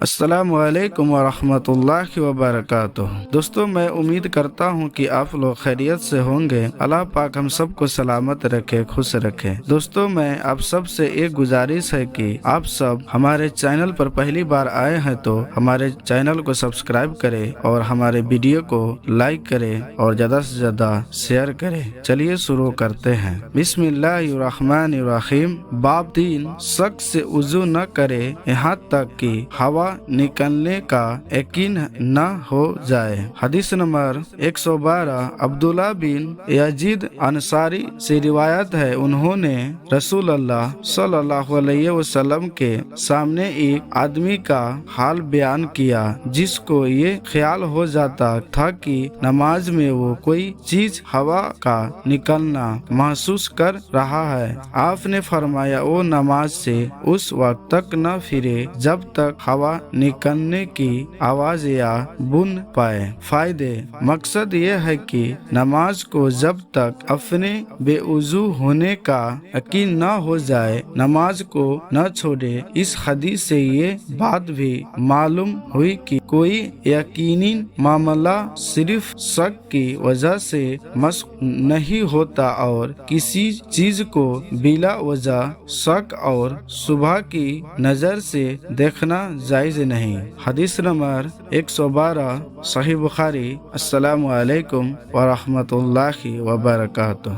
السلام علیکم ورحمۃ اللہ وبرکاتہ۔ دوستو، میں امید کرتا ہوں کہ آپ لوگ خیریت سے ہوں گے۔ اللہ پاک ہم سب کو سلامت رکھے، خوش رکھے۔ دوستو، میں آپ سب سے ایک گزارش ہے کہ آپ سب ہمارے چینل پر پہلی بار آئے ہیں تو ہمارے چینل کو سبسکرائب کرے اور ہمارے ویڈیو کو لائک کرے اور زیادہ سے زیادہ شیئر کرے۔ چلیے شروع کرتے ہیں۔ بسم اللہ الرحمن الرحیم۔ باب 3، شک سے وضو نہ کرے یہاں تک کہ ہوا نکلنے کا یقین نہ ہو جائے۔ حدیث نمبر 112، عبداللہ بن یزید انصاری سے روایت ہے، انہوں نے رسول اللہ صلی اللہ علیہ وسلم کے سامنے ایک آدمی کا حال بیان کیا جس کو یہ خیال ہو جاتا تھا کہ نماز میں وہ کوئی چیز ہوا کا نکلنا محسوس کر رہا ہے۔ آپ نے فرمایا وہ نماز سے اس وقت تک نہ پھرے جب تک ہوا نکلنے کی آواز یا بن پائے۔ فائدے: مقصد یہ ہے کہ نماز کو جب تک اپنے بے وضو ہونے کا یقین نہ ہو جائے نماز کو نہ چھوڑے۔ اس حدیث سے یہ بات بھی معلوم ہوئی کہ کوئی یقینی معاملہ صرف شک کی وجہ سے مسخ نہیں ہوتا اور کسی چیز کو بلا وجہ شک اور شبہ کی نظر سے دیکھنا جائز نہیں۔ حدیث نمبر 112، صحیح بخاری۔ السلام علیکم ورحمۃ اللہ وبرکاتہ۔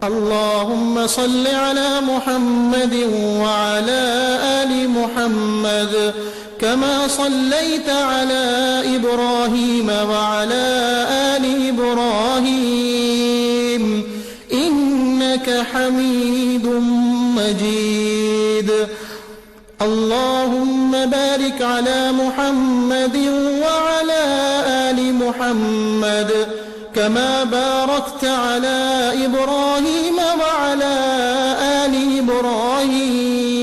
اللهم صل على محمد وعلى آل محمد كما صليت على إبراهيم وعلى آل إبراهيم إنك حميد مجيد۔ اللهم بارك على محمد وعلى آل محمد كما باركت على إبراهيم وعلى آل إبراهيم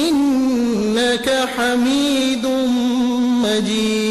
إنك حميد مجيد۔